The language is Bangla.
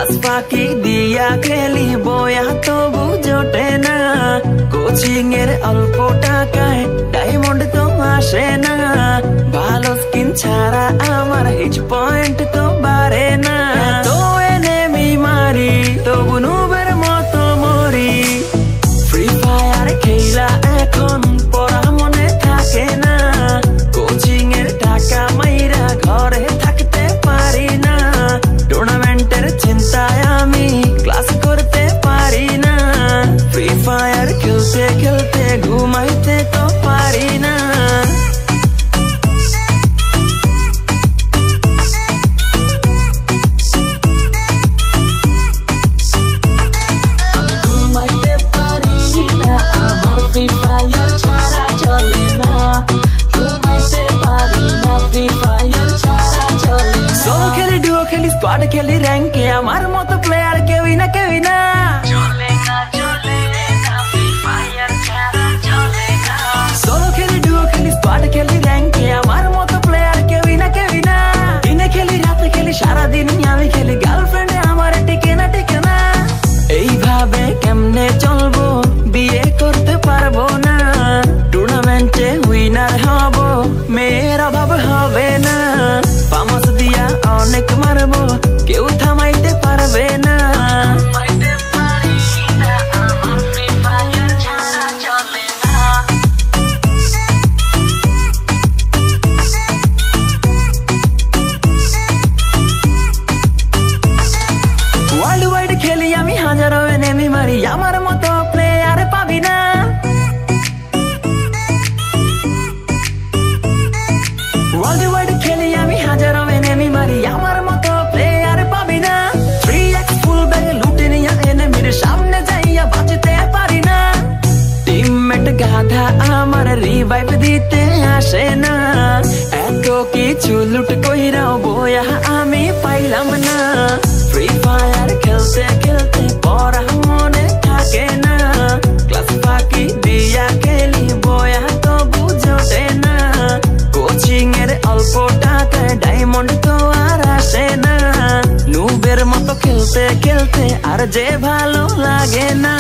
ক্লাস ফাঁকি দিয়া খেলি বয়া তবু জোটে না, কোচিং এর অল্প টাকায় ডায়মন্ড তো আসে না, ভালো স্কিন ছাড়া আমার হিট পয়েন্ট তো বাড়ে না। তো এনেমি মারি তবু নুবের মতো মরি, ফ্রি ফায়ার খেলা এখন পড়া মনে থাকে না, কোচিং এর টাকা মাইরা ঘরে থাকতে পারি না, টুর্নামেন্টের চিন্তায় আমি ক্লাস করতে পারি না, ফ্রি ফায়ার খেলতে খেলতে ঘুমাইতে তো পারি না। স্কোয়াড খেলি র্যাঙ্কে আমার মতো প্লেয়ার কেউই না কেউই না, সোলো খেলি ডুও খেলি স্কোয়াড খেলি র্যাঙ্কে আমার মতো প্লেয়ার কেউই না কেউই না, দিনে খেলি রাতে খেলি সারাদিন আমি খেলি, গার্লফ্রেন্ড আমার টিকে না টিকে না, এইভাবে কেমনে চলবো বিয়ে করতে পারবো না, টুর্নামেন্টে উইনার হব মেয়ের অভাব হবে না, পামাস দিয়া অনেক মারবো কেউ থামাইতে পারবে না। ওয়ার্ল্ড ওয়াইড খেলি আমি হাজারো এনেমি মারি, আমার মতো প্লেয়ার পাবি না, ওয়ার্ল্ড ওয়াইড খেলি আমি হাজারো এনেমি মারি, আমার মতো প্লেয়ার পাবি না, 3x ফুল ব্যাগে লুটে নিয়া এনেমির সামনে যাইয়া বাঁচতে পারি না, টিমমেট গাধা আমার রিভাইভ দিতে আসে না, এত কিছু লুট কইরাও বয়া আমি পাইলাম না, ফ্রি ফায়ার খেলতে খেলতে পড়া মনে থাকে না, ক্লাস ফাঁকি দিয়া খেলি বয়া তো বুঝোটে না, কোচিং এর অল্প টাকায় ডায়মন্ড তো আর আসে না, নুবের মতো খেলতে খেলতে আর যে ভালো লাগে না।